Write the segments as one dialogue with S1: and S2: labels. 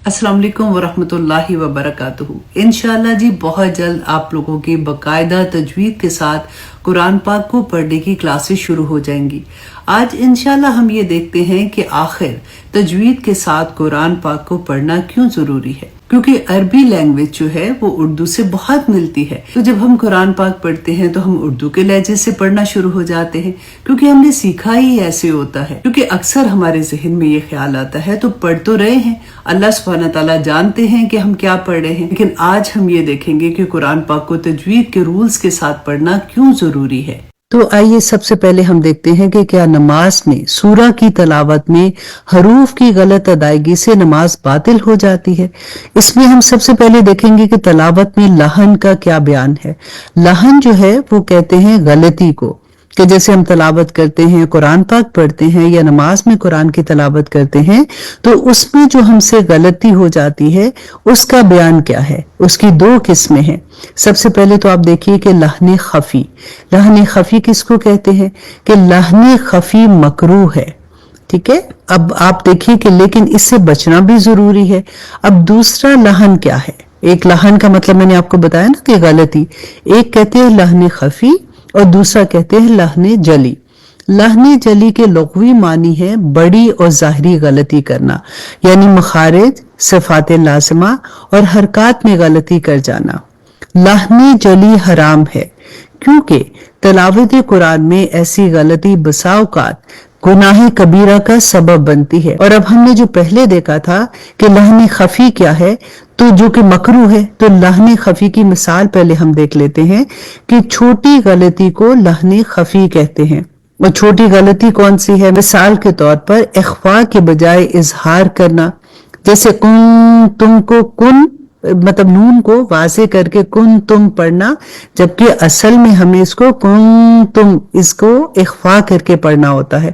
S1: अस्सलाम वालेकुम वरहमतुल्लाहि वबरकातुहू। इंशाअल्लाह जी बहुत जल्द आप लोगों की बाकायदा तजवीद के साथ कुरान पाक को पढ़ने की क्लासेस शुरू हो जाएंगी। आज इंशाअल्लाह हम ये देखते हैं कि आखिर तजवीद के साथ कुरान पाक को पढ़ना क्यों जरूरी है, क्योंकि अरबी लैंग्वेज जो है वो उर्दू से बहुत मिलती है। तो जब हम कुरान पाक पढ़ते हैं तो हम उर्दू के लहजे से पढ़ना शुरू हो जाते हैं, क्योंकि हमने सीखा ही ऐसे होता है। क्योंकि अक्सर हमारे जहन में ये ख्याल आता है तो पढ़ तो रहे हैं, अल्लाह सुब्हानहू तआला जानते हैं कि हम क्या पढ़ रहे हैं, लेकिन आज हम ये देखेंगे कि कुरान पाक को तजवीद के रूल्स के साथ पढ़ना क्यों जरूरी है। तो आइए सबसे पहले हम देखते हैं कि क्या नमाज में सूरा की तलावत में हरूफ की गलत अदायगी से नमाज बातिल हो जाती है। इसमें हम सबसे पहले देखेंगे कि तलावत में लहन का क्या बयान है। लहन जो है वो कहते हैं गलती को, कि जैसे हम तलावत करते हैं, कुरान पाक पढ़ते हैं या नमाज में कुरान की तलावत करते हैं तो उसमें जो हमसे गलती हो जाती है उसका बयान क्या है। उसकी दो किस्में हैं। सबसे पहले तो आप देखिए कि लहने खफी। लहने खफी किसको कहते हैं कि लहने खफी मकरूह है, ठीक है। अब आप देखिए कि लेकिन इससे बचना भी जरूरी है। अब दूसरा लहन क्या है। एक लहन का मतलब मैंने आपको बताया ना कि गलती, एक कहते हैं लहने खफी और दूसरा कहते हैं लहने जली। लहने जली के लुग़वी मानी है बड़ी और ज़ाहिरी गलती करना, यानी मखारिज, सिफ़ात लाज़िमा और हरकत में गलती कर जाना। लहने जली हराम है, क्योंकि तलावत कुरान में ऐसी गलती बसा औक़ात गुनाह कबीरा का सबब बनती है। और अब हमने जो पहले देखा था कि लहने खफी क्या है, तो जो कि मकरूह है, तो लहने खफी की मिसाल पहले हम देख लेते हैं कि छोटी गलती को लहने खफी कहते हैं। और छोटी गलती कौन सी है। मिसाल के तौर पर इख्फा के बजाय इजहार करना, जैसे कुन तुम को कुन मतलब नून को वाज़े करके कुन तुम पढ़ना, जबकि असल में हमें इसको कुन तुम इसको इख्फा करके पढ़ना होता है।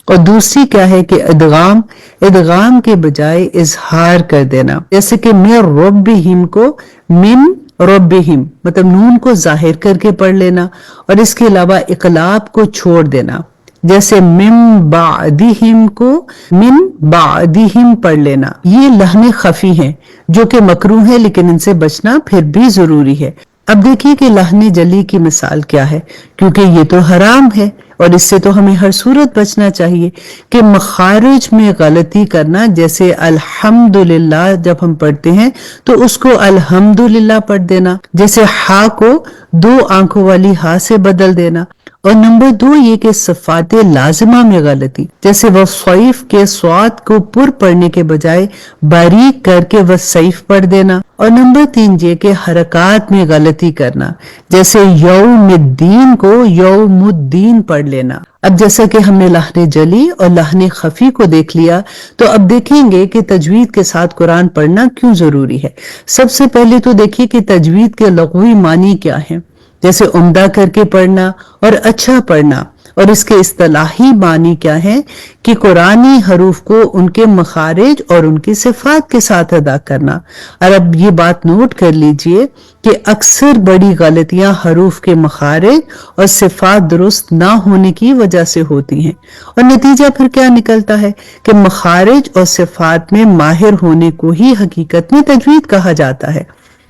S1: और दूसरी क्या है कि इदगाम, इदगाम के बजाय इजहार कर देना, जैसे कि मैं रब्बिहिम को मिन रब्बिहिम मतलब नून को जाहिर करके पढ़ लेना, और इसके अलावा इकलाब को छोड़ देना, जैसे मिन बादिहिम को मिन बादिहिम पढ़ लेना। ये लहने खफी हैं जो कि मकरूह है, लेकिन इनसे बचना फिर भी जरूरी है। अब देखिए कि लहने जली की मिसाल क्या है, क्योंकि ये तो हराम है और इससे तो हमें हर सूरत बचना चाहिए कि मखारिज में गलती करना, जैसे अल्हम्दुलिल्लाह जब हम पढ़ते हैं तो उसको अल्हम्दुलिल्लाह पढ़ देना, जैसे हा को दो आंखों वाली हा से बदल देना। और नंबर दो ये कि सिफ़ात लाज़िमा में गलती, जैसे वसैफ के स्वाद को पुर पढ़ने के बजाय बारीक करके वसैफ पढ़ देना। और नंबर तीन ये कि हरकत में गलती करना, जैसे यौमुद्दीन को यौमुद्दीन पढ़ लेना। अब जैसा कि हमने लहने जली और लहने खफी को देख लिया, तो अब देखेंगे कि तजवीद के साथ कुरान पढ़ना क्यों जरूरी है। सबसे पहले तो देखिए कि तजवीद के लुग़वी मानी क्या है, जैसे उम्दा करके पढ़ना और अच्छा पढ़ना। और इसके इस्तिलाही मानी क्या है कि कुरानी हरूफ को उनके मखारिज और उनकी सिफात के साथ अदा करना। और अब ये बात नोट कर लीजिए कि अक्सर बड़ी गलतियां हरूफ के मखारिज और सिफात दुरुस्त ना होने की वजह से होती हैं, और नतीजा फिर क्या निकलता है कि मखारिज और सिफात में माहिर होने को ही हकीकत में तजवीद कहा जाता है।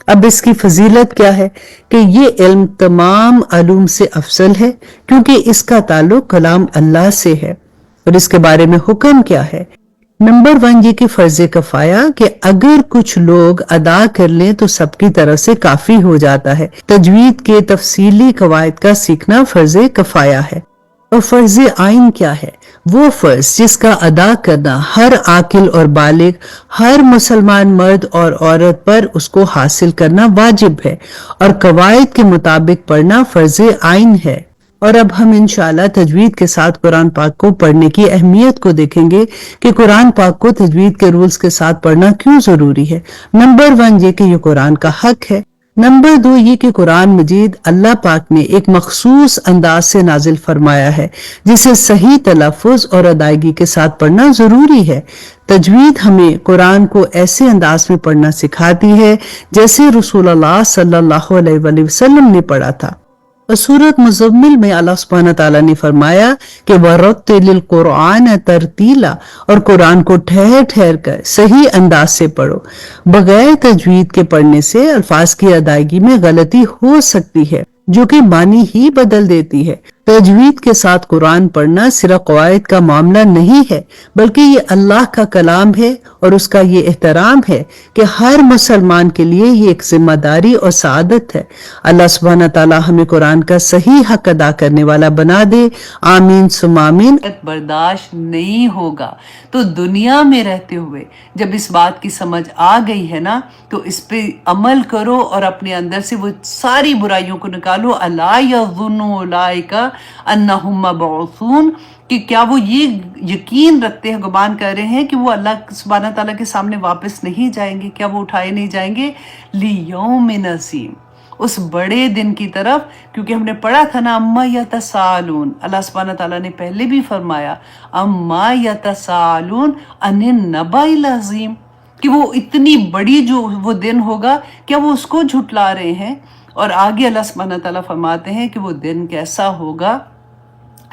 S1: अब इसकी फजीलत क्या है कि ये इल्म तमाम अलूम से अफजल है, क्योंकि इसका ताल्लुक कलाम अल्लाह से है। और इसके बारे में हुक्म क्या है। नंबर वन ये कि फर्ज कफाया, कि अगर कुछ लोग अदा कर लें तो सबकी तरफ से काफी हो जाता है। तजवीद के तफसीली कवायद का सीखना फर्ज कफाया है। और फर्ज आइन क्या है, वो फर्ज जिसका अदा करना हर आकिल और बालिग, हर मुसलमान मर्द और औरत पर उसको हासिल करना वाजिब है, और कवायद के मुताबिक पढ़ना फर्ज आइन है। और अब हम इंशाअल्लाह तजवीद के साथ कुरान पाक को पढ़ने की अहमियत को देखेंगे कि कुरान पाक को तजवीद के रूल्स के साथ पढ़ना क्यों जरूरी है। नंबर वन ये कि ये कुरान का हक है। नंबर दो ये कि कुरान मजीद अल्लाह पाक ने एक मखसूस अंदाज से नाजिल फरमाया है, जिसे सही तलफ़ुज़ और अदायगी के साथ पढ़ना जरूरी है। तजवीद हमें कुरान को ऐसे अंदाज में पढ़ना सिखाती है जैसे रसूलुल्लाह सल्लल्लाहु अलैहि वसल्लम ने पढ़ा था। और सूरत मुज़म्मिल में अल्लाह सुब्हानहू तआला ने फरमाया कि वरत्तिलिल कुरआन तरतीला, और कुरान को ठहर ठहर कर सही अंदाज से पढ़ो। बगैर तजवीद के पढ़ने से अल्फाज की अदायगी में गलती हो सकती है जो कि मानी ही बदल देती है। तजवीद के साथ कुरान पढ़ना सिर्फ कवायद का मामला नहीं है, बल्कि ये अल्लाह का कलाम है और उसका ये एहतराम है कि हर मुसलमान के लिए ये एक जिम्मेदारी और सादत है। अल्लाह सुब्हानहू तआला हमें कुरान का सही हक अदा करने वाला बना दे। आमीन सुम आमीन। बर्दाश्त नहीं होगा। तो दुनिया में रहते हुए जब इस बात की समझ आ गई है ना, तो इस पे अमल करो और अपने अंदर से वो सारी बुराइयों को निकालो। अला यज़ुन्नु उलाइका अन्नहुम मबऊसून, कि क्या वो ये यकीन रखते हैं, गुमान कर रहे हैं कि वो अल्लाह सुब्हानहू तआला के सामने वापस नहीं जाएंगे? क्या वो उठाए नहीं जाएंगे? लियौमिन अज़ीम, उस बड़े दिन की तरफ। क्योंकि हमने पढ़ा था ना, अम्मा यतसालून, अल्लाह सुब्हानहू तआला ने पहले भी फरमाया अम्मा यतसालून अनिन नबाइल अज़ीम, कि वो इतनी बड़ी जो वो दिन होगा, क्या वो उसको झुटला रहे हैं? और आगे अल्लाह सुब्हानहू तआला फरमाते हैं कि वो दिन कैसा होगा,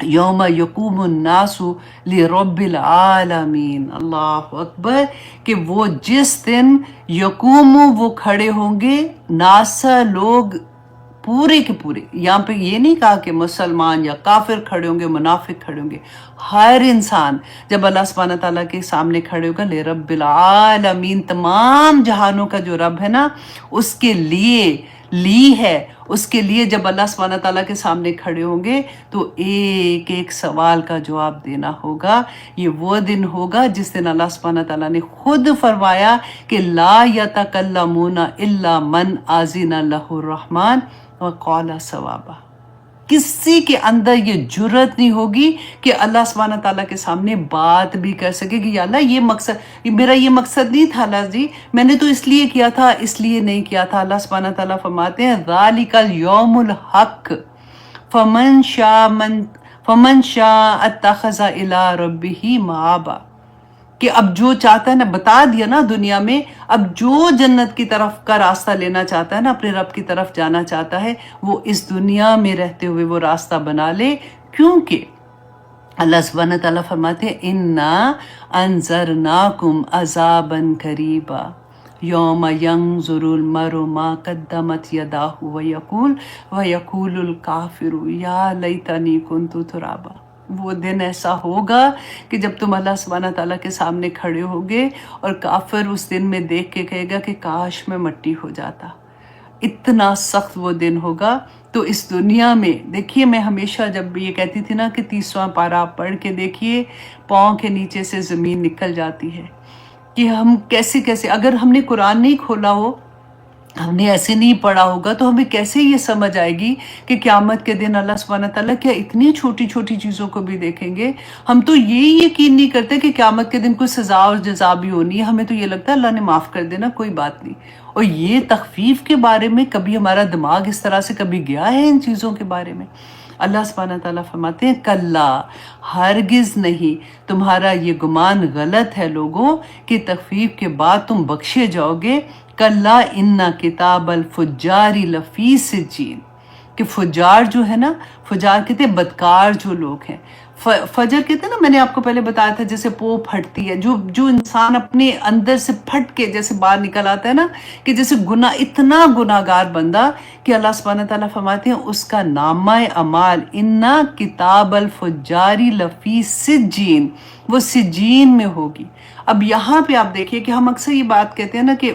S1: यौम यकूमुन नासु लिरब्बिल आलमीन। अल्लाह अकबर, कि वो जिस दिन यकूमु, वो खड़े होंगे, नासा, लोग पूरे के पूरे। यहाँ पे ये नहीं कहा कि मुसलमान या काफिर खड़े होंगे, मुनाफिक खड़े होंगे, हर इंसान जब अल्लाह सुब्हानहू तआला के सामने खड़े होगा, ले रब्बिल आलमीन, तमाम जहानों का जो रब है ना, उसके लिए ली है, उसके लिए जब अल्लाह सुब्हानहू तआला के सामने खड़े होंगे तो एक एक सवाल का जवाब देना होगा। ये वो दिन होगा जिस दिन अल्लाह सुब्हानहू तआला ने खुद फरमाया कि ला यतकल्लमूना इल्ला मन आज़िना लहुर रहमान व क़ाला सवाबा। किसी के अंदर ये जुर्रत नहीं होगी कि अल्लाह सुब्हानहू तआला के सामने बात भी कर सके कि या अल्लाह, ये मकसद, मेरा ये मकसद नहीं था अल्लाह जी, मैंने तो इसलिए किया था, इसलिए नहीं किया था। अल्लाह सुब्हानहू तआला फरमाते हैं ज़ालिकल यौमुल हक़ फमन शाअ अत्तख़ज़ इला रब्बिही माबा, कि अब जो चाहता है ना, बता दिया ना दुनिया में, अब जो जन्नत की तरफ का रास्ता लेना चाहता है ना, अपने रब की तरफ जाना चाहता है, वो इस दुनिया में रहते हुए वो रास्ता बना ले। क्योंकि अल्लाह सुब्हानहू तआला फरमाते हैं इन्ना अंज़रनाकुम अज़ाबन करीबा यौम यंज़ुरुल मरु मा क़द्दमत यदाहु व यक़ूलुल काफ़िरु या लैतनी कुन्तु तुराबा। वो दिन ऐसा होगा कि जब तुम अल्लाह सुब्हानहू तआला के सामने खड़े होगे और काफिर उस दिन में देख के कहेगा कि काश मैं मट्टी हो जाता। इतना सख्त वो दिन होगा। तो इस दुनिया में देखिए, मैं हमेशा जब ये कहती थी ना कि 30वां पारा आप पढ़ के देखिए, पाँव के नीचे से ज़मीन निकल जाती है कि हम कैसे कैसे, अगर हमने कुरान नहीं खोला हो, हमने ऐसे नहीं पढ़ा होगा, तो हमें कैसे ये समझ आएगी कि क़यामत के दिन अल्लाह सुब्हानहू तआला क्या इतनी छोटी छोटी चीज़ों को भी देखेंगे। हम तो ये यकीन नहीं करते कि क़यामत के दिन कोई सज़ा और जज़ा भी होनी है। हमें तो ये लगता है अल्लाह ने माफ़ कर देना, कोई बात नहीं। और ये तख़फ़ीफ़ के बारे में कभी हमारा दिमाग इस तरह से कभी गया है इन चीज़ों के बारे में? अल्लाह सुब्हानहू तआला फरमाते हैं कल्ला, हरगिज़ नहीं, तुम्हारा ये गुमान गलत है लोगों कि तख़फ़ीफ़ के बाद तुम बख्शे जाओगे। कल्ला इन्ना किताबल फुज्जारी लफ़ी सिज्जीन, कि फुज्जार जो है ना, फुज्जार कहते हैं बदकार जो लोग हैं। फजर कहते हैं ना, मैंने आपको पहले बताया था, जैसे पोह फटती है, जो इंसान अपने अंदर से फट के जैसे बाहर निकल आता है ना, कि जैसे गुनाह, इतना गुनाहगार बंदा कि अल्लाह सुब्हानहू तआला फरमाते हैं उसका नामाए अमाल इन्ना किताबल फुज्जारी लफ़ी सिज्जीन, वो सिज्जीन में होगी। अब यहाँ पे आप देखिए कि हम अक्सर ये बात कहते हैं ना कि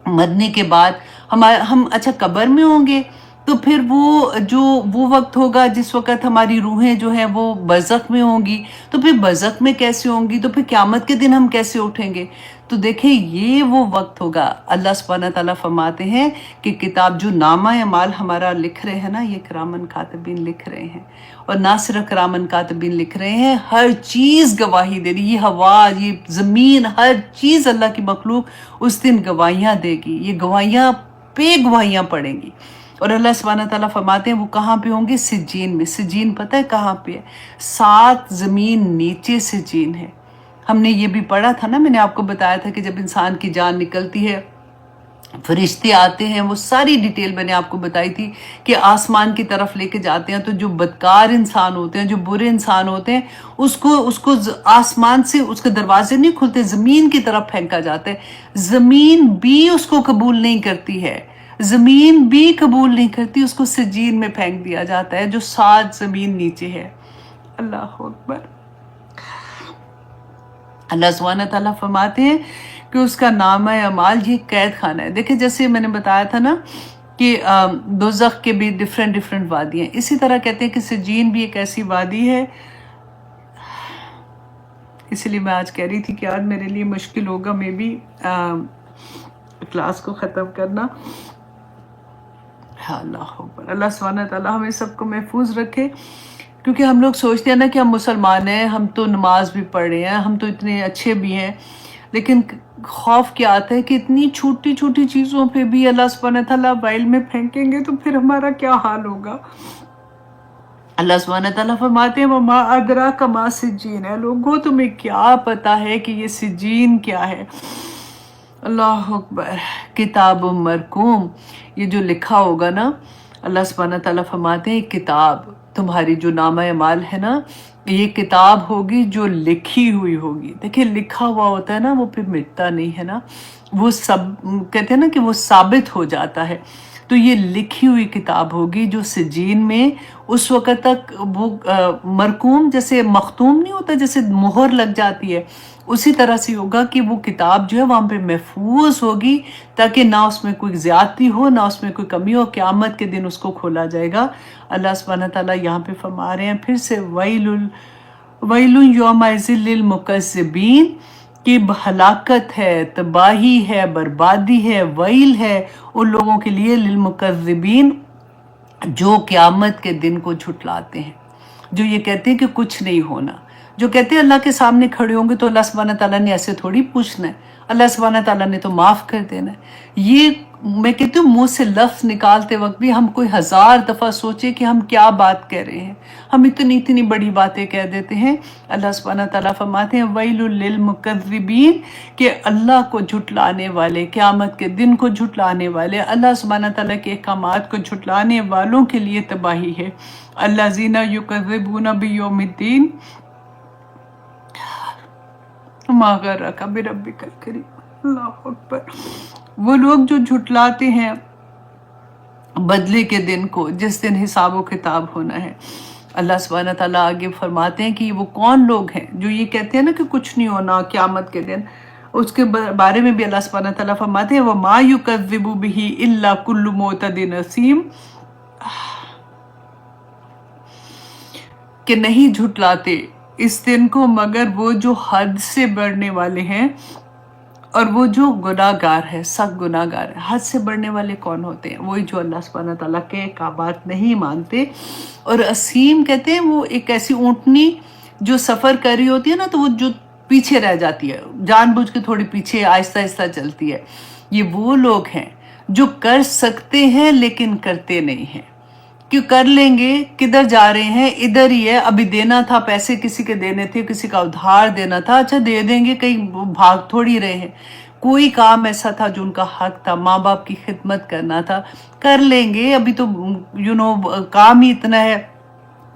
S1: मरने के बाद हम अच्छा कब्र में होंगे, तो फिर वो वक्त होगा जिस वक्त हमारी रूहें जो हैं वो बरज़ख में होंगी, तो फिर बरज़ख में कैसे होंगी, तो फिर क़यामत के दिन हम कैसे उठेंगे? तो देखें, ये वो वक्त होगा। अल्लाह सुब्हानहू तआला फरमाते हैं कि किताब जो नामा अमाल हमारा लिख रहे हैं ना, ये किरामन कातिबीन लिख रहे हैं। और ना सिर्फ किरामन कातिबीन लिख रहे हैं, हर चीज़ गवाही दे रही, ये हवा, ये ज़मीन, हर चीज़ अल्लाह की मखलूक उस दिन गवाहियाँ देगी। ये गवाहियाँ पे गवाहियाँ पड़ेंगी। और अल्लाह सुब्हानहू तआला फरमाते हैं वो कहाँ पे होंगे? सिज्जीन में। सिज्जीन पता है कहाँ पे है? 7 ज़मीन नीचे सिज्जीन है। हमने ये भी पढ़ा था ना, मैंने आपको बताया था कि जब इंसान की जान निकलती है फरिश्ते आते हैं, वो सारी डिटेल मैंने आपको बताई थी कि आसमान की तरफ लेके जाते हैं, तो जो बदकार इंसान होते हैं, जो बुरे इंसान होते हैं, उसको आसमान से उसके दरवाजे नहीं खुलते, ज़मीन की तरफ फेंका जाता है। ज़मीन भी उसको कबूल नहीं करती है, ज़मीन भी कबूल नहीं करती, उसको सजीन में फेंक दिया जाता है जो 7 ज़मीन नीचे है। अल्लाह अकबर। अल्लाह सुब्हानहू व तआला फरमाते हैं कि उसका नामा अमाल ये कैद खाना है। देखिए जैसे मैंने बताया था ना कि दोज़ख के भी डिफरेंट डिफरेंट वादी हैं, इसी तरह कहते हैं कि सजीन भी एक ऐसी वादी है। इसलिए मैं आज कह रही थी कि आज मेरे लिए मुश्किल होगा मे बी क्लास को ख़त्म करना। अल्लाह अकबर। अल्लाह सुब्हानहू व तआला हमें सबको महफूज रखे, क्योंकि हम लोग सोचते हैं ना कि हम मुसलमान हैं, हम तो नमाज भी पढ़ रहे हैं, हम तो इतने अच्छे भी हैं, लेकिन खौफ क्या आता है कि इतनी छोटी छोटी चीज़ों पे भी अल्लाह सुब्हानहू व तआला वाइल में फेंकेंगे तो फिर हमारा क्या हाल होगा। अल्लाह सुब्हानहू व तआला फरमाते हैं वमा अदरा कमा सिज्जीन है, लोगों तुम्हें क्या पता है कि ये सिज्जीन क्या है। अल्लाह अकबर। किताब मरकूम, ये जो लिखा होगा ना, अल्लाह सुब्हानहू व तआला फरमाते हैं किताब तुम्हारी जो नामा अमाल है ना, ये किताब होगी जो लिखी हुई होगी। देखिए लिखा हुआ होता है ना, वो फिर मिटता नहीं है ना, वो सब कहते हैं ना कि वो साबित हो जाता है। तो ये लिखी हुई किताब होगी जो सिजीन में उस वक़्त तक वो मरकूम, जैसे मखतूम नहीं होता, जैसे मोहर लग जाती है, उसी तरह से होगा कि वो किताब जो है वहाँ पे महफूज होगी, ताकि ना उसमें कोई ज़्यादती हो, ना उसमें कोई कमी हो। क़यामत के दिन उसको खोला जाएगा। अल्लाह सुब्हानहू व तआला यहाँ पे फरमा रहे हैं फिर से वैलुन यौमइज़िन लिलमुकज़्ज़िबीन, कि हलाकत है, तबाही है, बर्बादी है, वैल है उन लोगों के लिए, लिलमुकज़्ज़िबीन जो क़यामत के दिन को झुटलाते हैं, जो ये कहते हैं कि कुछ नहीं होना, जो कहते हैं अल्लाह के सामने खड़े होंगे तो अल्लाह सुब्हानहू व तआला ने ऐसे थोड़ी पूछना है, अल्लाह सुब्हानहू व तआला ने तो माफ़ कर देना है। ये मैं कहती हूँ मुँह से लफ्ज़ निकालते वक्त भी हम कोई 1000 दफ़ा सोचे कि हम क्या बात कह रहे हैं, हम इतनी इतनी बड़ी बातें कह देते हैं। अल्लाह सुब्हानहू व तआला फरमाते हैं वैलुल लिल मुकज़्ज़िबीन, कि अल्लाह को झुटलाने वाले, क़यामत के दिन को झुटलाने वाले, अल्लाह सुब्हानहू व तआला के अहकामात को झुटलाने वालों के लिए तबाही है। अल्लज़ीना युकज़्ज़िबूना बियौमिद्दीन मा गर्रका बिरब्बिकल करीम। अल्लाह अकबर। वो लोग जो झुटलाते हैं बदले के दिन को, जिस दिन हिसाब व किताब होना है। अल्लाह सुब्हानहू व तआला आगे फरमाते हैं कि वो कौन लोग हैं जो ये कहते हैं ना कि कुछ नहीं होना क़यामत के दिन, उसके बारे में भी अल्लाह सुब्हानहू व तआला फरमाते हैं वमा युकज़्ज़िबु बिही इल्ला कुल्लु मुअतदिन असीम, कि नहीं झुटलाते इस दिन को मगर वो जो हद से बढ़ने वाले हैं और वो जो गुनाहगार है, सख्त गुनाहगार है। हद से बढ़ने वाले कौन होते हैं? वही जो अल्लाह सुब्हानहू व तआला के अहकामात नहीं मानते। और असीम कहते हैं वो एक ऐसी ऊँटनी जो सफ़र कर रही होती है ना, तो वो जो पीछे रह जाती है, जानबूझ के थोड़ी पीछे आहिस्ता आहिस्ता चलती है। ये वो लोग हैं जो कर सकते हैं लेकिन करते नहीं हैं। क्यों कर लेंगे, किधर जा रहे हैं, इधर ही है, अभी देना था, पैसे किसी के देने थे, किसी का उधार देना था, अच्छा दे देंगे, कहीं भाग थोड़ी रहे हैं। कोई काम ऐसा था जो उनका हक था, माँ बाप की खिदमत करना था, कर लेंगे, अभी तो काम ही इतना है,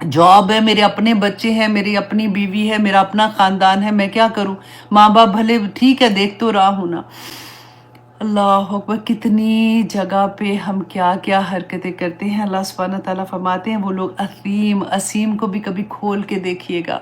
S1: जॉब है, मेरे अपने बच्चे हैं, मेरी अपनी बीवी है, मेरा अपना ख़ानदान है, मैं क्या करूँ, माँ बाप भले ठीक है देख तो रहा हूँ ना। अल्लाह अकबर। कितनी जगह पे हम क्या क्या हरकतें करते हैं। अल्लाह सुब्हानहू व तआला फरमाते हैं वो लोग असीम को भी कभी खोल के देखिएगा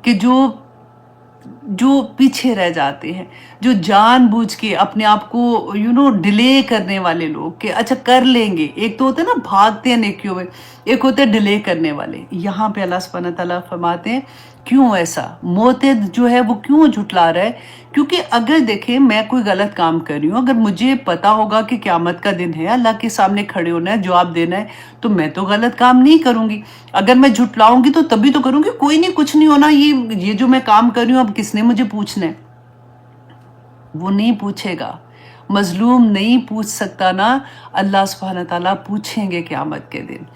S1: कि जो पीछे रह जाते हैं, जो जानबूझ के अपने आप को डिले करने वाले लोग, कि अच्छा कर लेंगे। एक तो होते हैं ना भागते हैं नेकियों में, एक होते हैं डिले करने वाले। यहाँ पे अल्लाह सुब्हानहू व तआला फरमाते हैं क्यों ऐसा, मोतेद जो है वो क्यों झुटला रहा है? क्योंकि अगर देखें मैं कोई गलत काम कर रही हूँ, अगर मुझे पता होगा कि क़यामत का दिन है, अल्लाह के सामने खड़े होना है, जवाब देना है, तो मैं तो गलत काम नहीं करूँगी। अगर मैं झुटलाऊंगी तो तभी तो करूँगी, कोई नहीं कुछ नहीं होना, ये जो मैं काम कर रही हूँ अब किसने मुझे पूछना है? वो नहीं पूछेगा, मजलूम नहीं पूछ सकता ना, अल्लाह सुब्हानहू व तआला पूछेंगे क़यामत के दिन।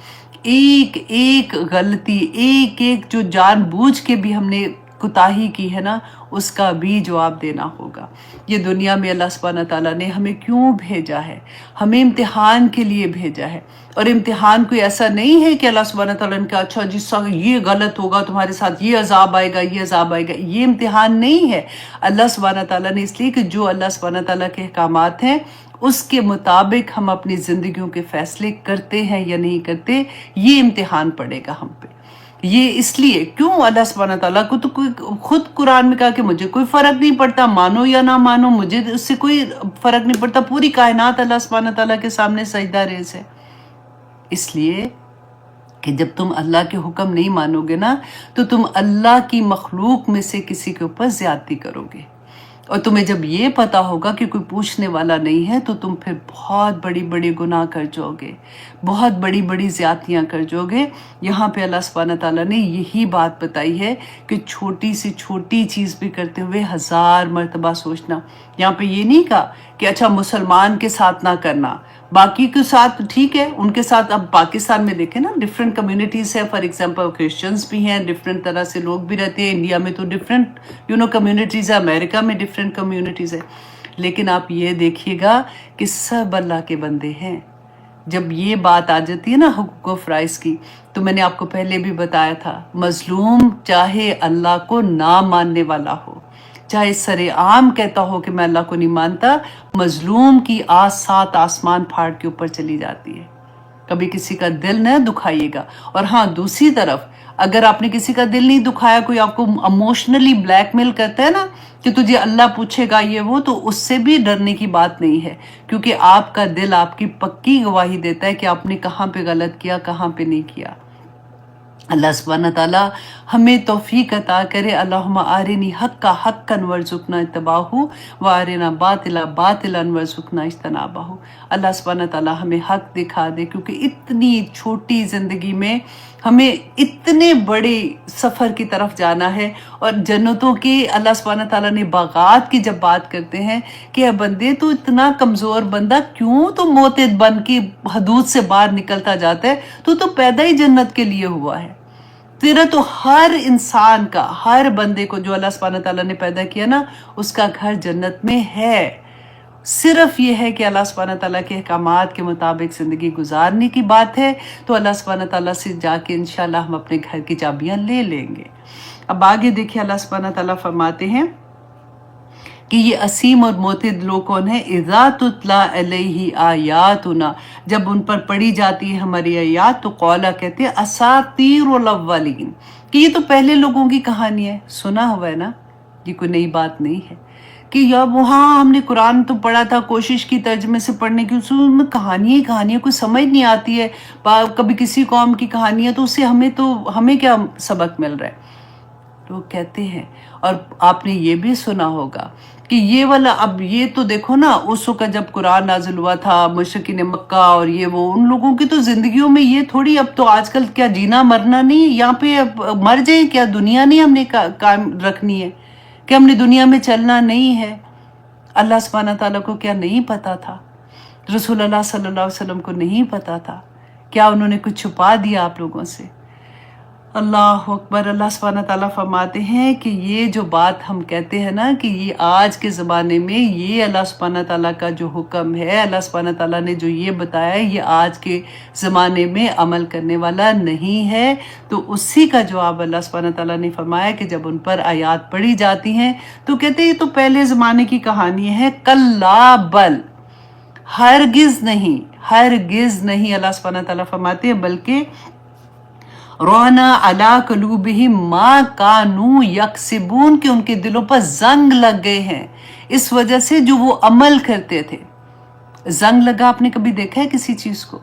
S1: एक एक गलती, एक एक जो जानबूझ के भी हमने کوتاہی کی ہے نا، اس کا بھی جواب دینا ہوگا۔ یہ دنیا میں اللہ سبحانہ تعالیٰ نے ہمیں کیوں بھیجا ہے؟ ہمیں امتحان کے لیے بھیجا ہے، اور امتحان کوئی ایسا نہیں ہے کہ اللہ سبحانہ تعالیٰ نے کہا اچھا جس سے یہ غلط ہوگا تمہارے ساتھ یہ عذاب آئے گا، یہ عذاب آئے گا۔ یہ امتحان نہیں ہے، اللہ سبحانہ تعالیٰ نے اس لیے کہ جو اللہ سبحانہ تعالیٰ کے احکامات ہیں اس کے مطابق ہم اپنی زندگیوں کے فیصلے کرتے ہیں یا نہیں کرتے، یہ امتحان پڑے گا ہم پہ۔ یہ اس لیے کیوں اللہ سبحانہ تعالیٰ کو تو خود قرآن میں کہا کہ مجھے کوئی فرق نہیں پڑتا، مانو یا نہ مانو، مجھے اس سے کوئی فرق نہیں پڑتا، پوری کائنات اللہ سبحانہ تعالیٰ کے سامنے سجدہ ریز ہے۔ اس لیے کہ جب تم اللہ کے حکم نہیں مانو گے نا تو تم اللہ کی مخلوق میں سے کسی کے اوپر زیادتی کرو گے، اور تمہیں جب یہ پتا ہوگا کہ کوئی پوچھنے والا نہیں ہے تو تم پھر بہت بڑی بڑی گناہ کر جاؤ گے، بہت بڑی بڑی زیادتیاں کر جاؤ گے۔ یہاں پہ اللہ سبحانہ تعالیٰ نے یہی بات بتائی ہے کہ چھوٹی سی چھوٹی چیز بھی کرتے ہوئے 1000 مرتبہ سوچنا۔ یہاں پہ یہ نہیں کہا کہ اچھا مسلمان کے ساتھ نہ کرنا، باقی کے ساتھ ٹھیک ہے، ان کے ساتھ۔ اب پاکستان میں دیکھیں نا ڈفرینٹ کمیونٹیز ہیں، فار ایگزامپل کرسچنز بھی ہیں، ڈفرینٹ طرح سے لوگ بھی رہتے ہیں، انڈیا میں تو ڈفرینٹ کمیونٹیز ہے، امریکہ میں ڈفرینٹ کمیونٹیز ہے، لیکن آپ یہ دیکھیے گا کہ سب اللہ کے بندے ہیں۔ جب یہ بات آ جاتی ہے نا حقوق و فرائض کی، تو میں نے آپ کو پہلے بھی بتایا تھا، مظلوم چاہے اللہ کو نہ ماننے والا ہو، چاہے سر عام کہتا ہو کہ میں اللہ کو نہیں مانتا، مظلوم کی 7 آسمان پھاڑ کے اوپر چلی جاتی ہے۔ کبھی کسی کا دل نہ دکھائیے گا۔ اور ہاں دوسری طرف اگر آپ نے کسی کا دل نہیں دکھایا، کوئی آپ کو اموشنلی بلیک میل کرتا ہے نا کہ تجھے اللہ پوچھے گا یہ وہ، تو اس سے بھی ڈرنے کی بات نہیں ہے، کیونکہ آپ کا دل آپ کی پکی گواہی دیتا ہے کہ آپ نے کہاں پہ غلط کیا، کہاں پہ نہیں کیا۔ اللہ سبحانہ تعالیٰ ہمیں توفیق عطا کرے۔ اللہم آرنی حقا حقا وارزقنا اتباعہ وارنا باطلا باطلا وارزقنا اجتنابہ۔ اللہ سبحانہ تعالیٰ ہمیں حق دکھا دے، کیونکہ اتنی چھوٹی زندگی میں ہمیں اتنے بڑے سفر کی طرف جانا ہے، اور جنتوں کے اللہ سبحانہ تعالیٰ نے باغات کی جب بات کرتے ہیں کہ اے بندے تو اتنا کمزور بندہ کیوں تو موتد بن کے حدود سے باہر نکلتا جاتا ہے، تو پیدا ہی جنت کے لیے ہوا ہے۔ تیرا تو ہر انسان کا، ہر بندے کو جو اللہ سبحانہ تعالیٰ نے پیدا کیا نا، اس کا گھر جنت میں ہے۔ صرف یہ ہے کہ اللہ سبحانہ تعالیٰ کے احکامات کے مطابق زندگی گزارنے کی بات ہے، تو اللہ سبحانہ تعالیٰ سے جا کے انشاءاللہ ہم اپنے گھر کی چابیاں لے لیں گے۔ اب آگے دیکھیں اللہ سبحانہ تعالیٰ فرماتے ہیں کہ یہ اسیم اور معتد لوگ کون ہیں؟ اذا تتلا علیہ آیاتنا، جب ان پر پڑھی جاتی ہے ہماری آیات تو قولا کہتے ہیں اساطیر الاولین، کہ یہ تو پہلے لوگوں کی کہانی ہے۔ سنا ہوا ہے نا، یہ کوئی نئی بات نہیں ہے کہ یا وہاں ہم نے قرآن تو پڑھا تھا، کوشش کی ترجمے سے پڑھنے کی، اس میں کہانیاں کوئی سمجھ نہیں آتی ہے، کبھی کسی قوم کی کہانی ہے تو اس سے ہمیں کیا سبق مل رہا ہے؟ لوگ کہتے ہیں۔ اور آپ نے یہ بھی سنا ہوگا کہ یہ والا، اب یہ تو دیکھو نا اس وقت جب قرآن نازل ہوا تھا، مشرکین مکہ اور یہ وہ، ان لوگوں کی تو زندگیوں میں یہ تھوڑی، اب تو آج کل کیا جینا مرنا نہیں، یہاں پہ مر جائیں کیا، دنیا نہیں ہم نے قائم رکھنی ہے، کہ ہم نے دنیا میں چلنا نہیں ہے۔ اللہ سبحانہ تعالیٰ کو کیا نہیں پتا تھا؟ رسول اللہ صلی اللہ علیہ وسلم کو نہیں پتا تھا؟ کیا انہوں نے کچھ چھپا دیا آپ لوگوں سے؟ اللہ اکبر۔ اللہ سبحانہ تعالیٰ فرماتے ہیں کہ یہ جو بات ہم کہتے ہیں نا کہ یہ آج کے زمانے میں یہ اللہ سبحانہ تعالیٰ کا جو حکم ہے، اللہ سبحانہ تعالیٰ نے جو یہ بتایا ہے، یہ آج کے زمانے میں عمل کرنے والا نہیں ہے، تو اسی کا جواب اللہ سبحانہ تعالیٰ نے فرمایا کہ جب ان پر آیات پڑھی جاتی ہیں تو کہتے ہیں یہ تو پہلے زمانے کی کہانی ہے۔ کلا بل، ہرگز نہیں، ہرگز نہیں، اللہ سبحانہ تعالیٰ فرماتے ہیں بلکہ رونا علی قلوبہم ما کانوا یکسبون، کہ ان کے دلوں پر زنگ لگ گئے ہیں اس وجہ سے جو وہ عمل کرتے تھے۔ زنگ لگا آپ نے کبھی دیکھا ہے کسی چیز کو؟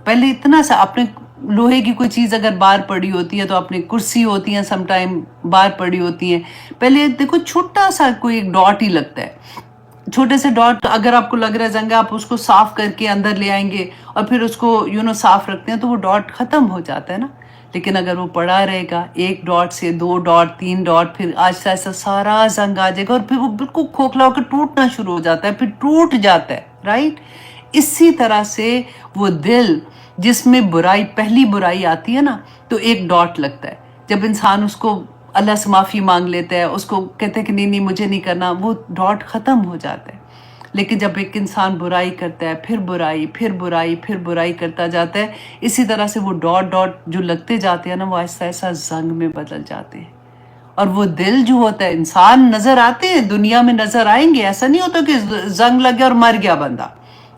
S1: پہلے اتنا سا آپ نے لوہے کی کوئی چیز اگر باہر پڑی ہوتی ہے تو اپنی کرسی ہوتی ہیں سم ٹائم باہر پڑی ہوتی ہیں، پہلے دیکھو چھوٹا سا کوئی ایک ڈاٹ ہی لگتا ہے، چھوٹے سے ڈاٹ اگر آپ کو لگ رہا ہے زنگ، آپ اس کو صاف کر کے اندر لے آئیں گے اور پھر اس کو صاف رکھتے ہیں تو وہ ڈاٹ ختم ہو جاتا ہے نا۔ لیکن اگر وہ پڑا رہے گا، 1 ڈاٹ سے 2 ڈاٹ 3 ڈاٹ، پھر آہستہ آہستہ سارا زنگ آ جائے گا اور پھر وہ بالکل کھوکھلا ہو کے ٹوٹنا شروع ہو جاتا ہے، پھر ٹوٹ جاتا ہے، رائٹ؟ اسی طرح سے وہ دل جس میں برائی، پہلی برائی آتی ہے نا تو 1 ڈاٹ لگتا ہے، جب انسان اس کو اللہ سے معافی مانگ لیتا ہے، اس کو کہتے ہیں کہ نہیں نہیں مجھے نہیں کرنا، وہ ڈاٹ ختم ہو جاتا ہے۔ لیکن جب ایک انسان برائی کرتا ہے، پھر برائی، پھر برائی، پھر برائی کرتا جاتا ہے، اسی طرح سے وہ ڈاٹ ڈاٹ جو لگتے جاتے ہیں نا، وہ آہستہ آہستہ زنگ میں بدل جاتے ہیں۔ اور وہ دل جو ہوتا ہے، انسان نظر آتے ہیں، دنیا میں نظر آئیں گے، ایسا نہیں ہوتا کہ زنگ لگ گیا اور مر گیا بندہ،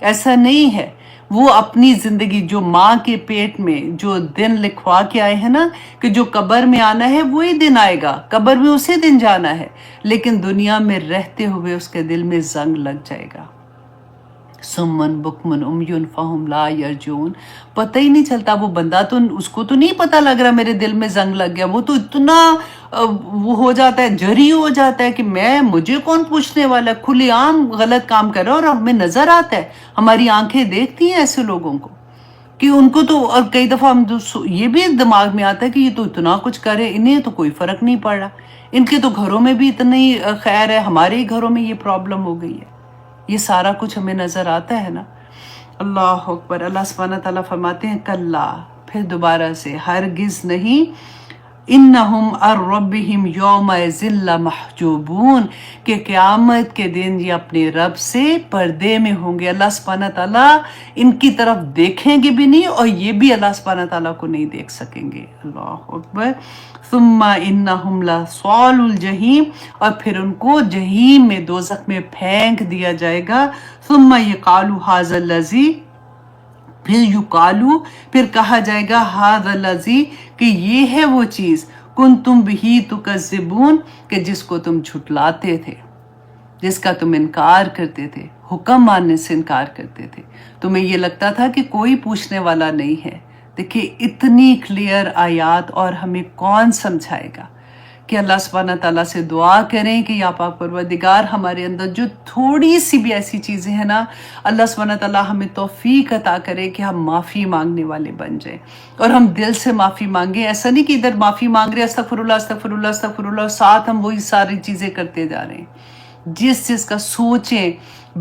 S1: ایسا نہیں ہے۔ وہ اپنی زندگی جو ماں کے پیٹ میں جو دن لکھوا کے آئے ہیں نا، کہ جو قبر میں آنا ہے وہی دن آئے گا، قبر میں اسی دن جانا ہے، لیکن دنیا میں رہتے ہوئے اس کے دل میں زنگ لگ جائے گا۔ سمن بکمن امیون فہم لا یرجون، پتہ ہی نہیں چلتا، وہ بندہ تو اس کو تو نہیں پتہ لگ رہا میرے دل میں زنگ لگ گیا، وہ تو اتنا وہ ہو جاتا ہے، جری ہو جاتا ہے کہ مجھے کون پوچھنے والا، کھلے عام غلط کام کر رہا ہے اور ہمیں نظر آتا ہے، ہماری آنکھیں دیکھتی ہیں ایسے لوگوں کو کہ ان کو تو، اور کئی دفعہ ہم یہ بھی دماغ میں آتا ہے کہ یہ تو اتنا کچھ کرے، انہیں تو کوئی فرق نہیں پڑ رہا، ان کے تو گھروں میں بھی اتنی خیر ہے، ہمارے ہی گھروں میں یہ پرابلم ہو گئی ہے۔ یہ سارا کچھ ہمیں نظر آتا ہے نا۔ اللہ اکبر۔ اللہ سبحانہ تعالیٰ فرماتے ہیں کلا، پھر دوبارہ سے، ہرگز نہیں، انہم عن ربہم یومئذ لمحجوبون، کہ قیامت کے دن یہ اپنے رب سے پردے میں ہوں گے۔ اللہ سبحانہ تعالیٰ ان کی طرف دیکھیں گے بھی نہیں اور یہ بھی اللہ سبحانہ تعالیٰ کو نہیں دیکھ سکیں گے۔ اللہ اکبر۔ ثم انہم لصال الجحیم، اور پھر ان کو جہیم میں، دوزخ میں پھینک دیا جائے گا۔ ثم یقال ھذا الذی، پھر یقالو، پھر کہا جائے گا، ھذا الذی، کہ یہ ہے وہ چیز، کنتم بہ تکذبون، کہ جس کو تم جھٹلاتے تھے، جس کا تم انکار کرتے تھے، حکم ماننے سے انکار کرتے تھے، تمہیں یہ لگتا تھا کہ کوئی پوچھنے والا نہیں ہے۔ دیکھیں اتنی کلیئر آیات، اور ہمیں کون سمجھائے گا کہ اللہ سبحانہ تعالیٰ سے دعا کریں کہ یا پاک پروردگار، ہمارے اندر جو تھوڑی سی بھی ایسی چیزیں ہیں نا، اللہ سبحانہ تعالیٰ ہمیں توفیق عطا کرے کہ ہم معافی مانگنے والے بن جائیں، اور ہم دل سے معافی مانگیں۔ ایسا نہیں کہ ادھر معافی مانگ رہے استغفر اللہ استغفر اللہ استغفر اللہ، اور ساتھ ہم وہی ساری چیزیں کرتے جا رہے ہیں۔ جس چیز کا سوچیں،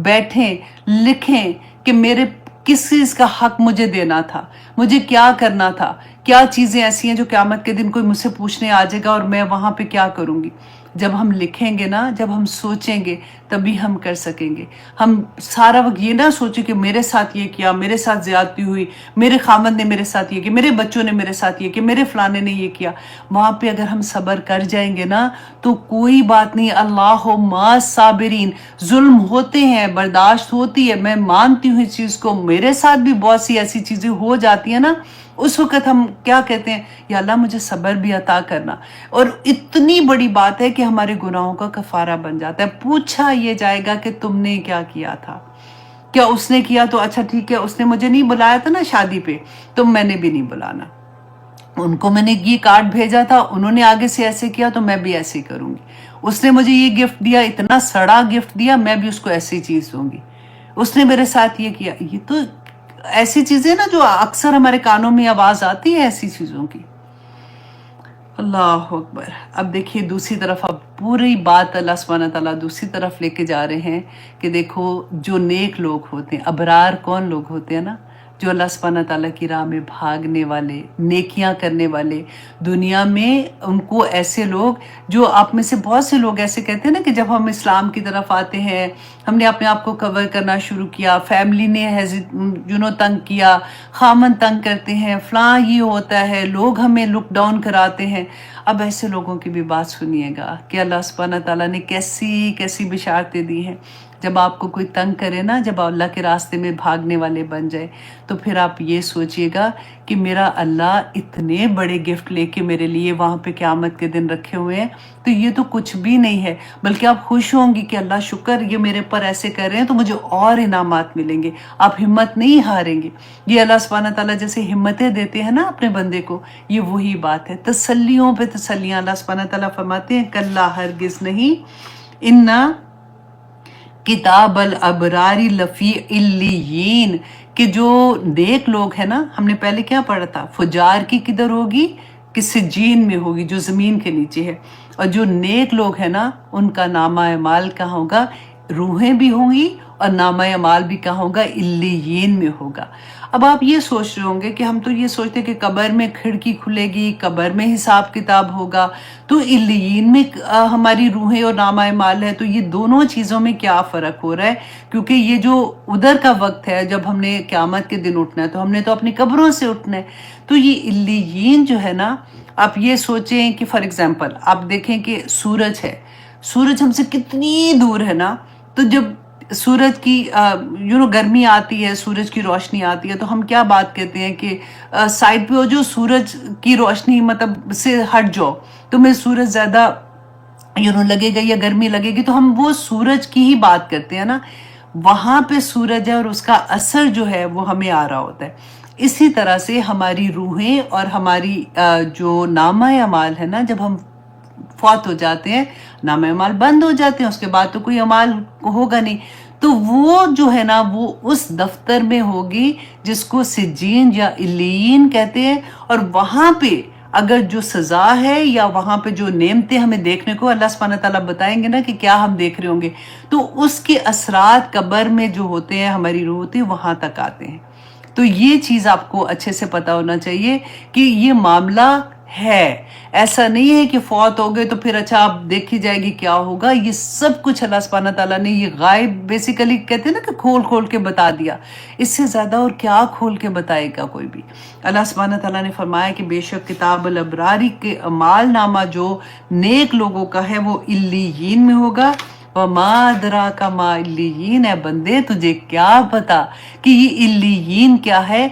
S1: بیٹھیں، لکھیں کہ میرے کس چیز کا حق مجھے دینا تھا، مجھے کیا کرنا تھا، کیا چیزیں ایسی ہیں جو قیامت کے دن کوئی مجھ سے پوچھنے آ جائے گا اور میں وہاں پہ کیا کروں گی۔ جب ہم لکھیں گے نا، جب ہم سوچیں گے، تبھی ہم کر سکیں گے۔ ہم سارا وقت یہ نہ سوچیں کہ میرے ساتھ یہ کیا، میرے ساتھ زیادتی ہوئی، میرے خامد نے میرے ساتھ یہ کیا، میرے بچوں نے میرے ساتھ یہ کیا، میرے فلانے نے یہ کیا۔ وہاں پہ اگر ہم صبر کر جائیں گے نا تو کوئی بات نہیں، اللہ مع صابرین، ظلم ہوتے ہیں، برداشت ہوتی ہے، میں مانتی ہوں اس چیز کو، میرے ساتھ بھی بہت سی ایسی چیزیں ہو جاتی ہیں نا، اس وقت ہم کیا کہتے ہیں، یا اللہ مجھے صبر بھی عطا کرنا، اور اتنی بڑی بات ہے کہ ہمارے گناہوں کا کفارہ بن جاتا ہے۔ پوچھا یہ جائے گا کہ تم نے کیا کیا تھا، کیا اس نے کیا تو اچھا ٹھیک ہے، اس نے مجھے نہیں بلایا تھا نا شادی پہ، تو میں نے بھی نہیں بلانا، ان کو میں نے یہ کارڈ بھیجا تھا، انہوں نے آگے سے ایسے کیا تو میں بھی ایسے ہی کروں گی، اس نے مجھے یہ گفٹ دیا، اتنا سڑا گفٹ دیا، میں بھی اس کو ایسی چیز دوں گی، اس نے میرے ساتھ یہ کیا۔ یہ تو ایسی چیزیں نا جو اکثر ہمارے کانوں میں آواز آتی ہے ایسی چیزوں کی۔ اللہ اکبر۔ اب دیکھیے دوسری طرف، اب پوری بات اللہ سبحانہ تعالیٰ دوسری طرف لے کے جا رہے ہیں کہ دیکھو جو نیک لوگ ہوتے ہیں، ابرار کون لوگ ہوتے ہیں نا، جو اللہ سبحانہ تعالیٰ کی راہ میں بھاگنے والے، نیکیاں کرنے والے، دنیا میں ان کو ایسے لوگ، جو آپ میں سے بہت سے لوگ ایسے کہتے ہیں نا کہ جب ہم اسلام کی طرف آتے ہیں، ہم نے اپنے آپ کو کور کرنا شروع کیا، فیملی نے تنگ کیا، خامن تنگ کرتے ہیں، فلاں یہ ہوتا ہے، لوگ ہمیں لک ڈاؤن کراتے ہیں۔ اب ایسے لوگوں کی بھی بات سنیے گا کہ اللہ سبحانہ تعالیٰ نے کیسی کیسی بشارتیں دی ہیں۔ جب آپ کو کوئی تنگ کرے نا، جب اللہ کے راستے میں بھاگنے والے بن جائے، تو پھر آپ یہ سوچئے گا کہ میرا اللہ اتنے بڑے گفٹ لے کے میرے لیے وہاں پہ قیامت کے دن رکھے ہوئے ہیں، تو یہ تو کچھ بھی نہیں ہے، بلکہ آپ خوش ہوں گی کہ اللہ شکر یہ میرے پر ایسے کر رہے ہیں تو مجھے اور انعامات ملیں گے۔ آپ ہمت نہیں ہاریں گے۔ یہ اللہ سبحانہ تعالیٰ جیسے ہمتیں دیتے ہیں نا اپنے بندے کو، یہ وہی بات ہے، تسلیوں پہ تسلیاں۔ اللہ سبحانہ تعالیٰ فرماتے ہیں کلا، ہرگز نہیں، انا کتاب الابرار لفی علیین، کہ جو نیک لوگ ہیں نا، ہم نے پہلے کیا پڑھا تھا، فجار کی کدھر ہوگی، کہ سجین میں ہوگی، جو زمین کے نیچے ہے، اور جو نیک لوگ ہیں نا ان کا نامہ اعمال کہاں ہوگا، روحیں بھی ہوں گی اور نامہ اعمال بھی کہاں ہوگا؟ علیین میں ہوگا۔ اب آپ یہ سوچ رہے ہوں گے کہ ہم تو یہ سوچتے کہ قبر میں کھڑکی کھلے گی، قبر میں حساب کتاب ہوگا، تو علیین میں ہماری روحیں اور نامہ اعمال ہے، تو یہ دونوں چیزوں میں کیا فرق ہو رہا ہے؟ کیونکہ یہ جو ادھر کا وقت ہے جب ہم نے قیامت کے دن اٹھنا ہے تو ہم نے تو اپنی قبروں سے اٹھنا ہے، تو یہ علیین جو ہے نا، آپ یہ سوچیں کہ فار ایگزامپل آپ دیکھیں کہ سورج ہے، سورج ہم سے کتنی دور ہے نا، تو جب سورج کی گرمی آتی ہے، سورج کی روشنی آتی ہے، تو ہم کیا بات کہتے ہیں کہ سائڈ پہ ہو جو سورج کی روشنی مطلب سے ہٹ جاؤ، تمہیں سورج زیادہ لگے گا یا گرمی لگے گی، تو ہم وہ سورج کی ہی بات کرتے ہیں نا، وہاں پہ سورج ہے اور اس کا اثر جو ہے وہ ہمیں آ رہا ہوتا ہے۔ اسی طرح سے ہماری روحیں اور ہماری جو نامہ اعمال ہے نا، جب ہم فوت ہو جاتے ہیں، نامہ اعمال بند ہو جاتے ہیں، اس کے بعد تو کوئی اعمال ہوگا نہیں، تو وہ جو ہے نا وہ اس دفتر میں ہوگی جس کو سجین یا علیین کہتے ہیں، اور وہاں پہ اگر جو سزا ہے یا وہاں پہ جو نعمتیں ہمیں دیکھنے کو اللہ سبحانہ تعالیٰ بتائیں گے نا کہ کیا ہم دیکھ رہے ہوں گے، تو اس کے اثرات قبر میں جو ہوتے ہیں، ہماری روح ہوتی ہے، وہاں تک آتے ہیں۔ تو یہ چیز آپ کو اچھے سے پتا ہونا چاہیے کہ یہ معاملہ ہے، ایسا نہیں ہے کہ فوت ہو گئے تو پھر اچھا آپ دیکھی جائے گی کیا ہوگا، یہ سب کچھ اللہ سبحانہ تعالیٰ نے یہ غائب بیسیکلی کہتے ہیں نا کہ کھول کھول کے بتا دیا، اس سے زیادہ اور کیا کھول کے بتائے گا کوئی بھی۔ اللہ سبحانہ تعالیٰ نے فرمایا کہ بے شک کتاب الابراری کے اعمال نامہ جو نیک لوگوں کا ہے وہ علیین میں ہوگا۔ وَمَا أَدْرَاكَ مَا عِلِّيِّينَ، اے بندے تجھے کیا پتا کہ یہ علیین کیا ہے؟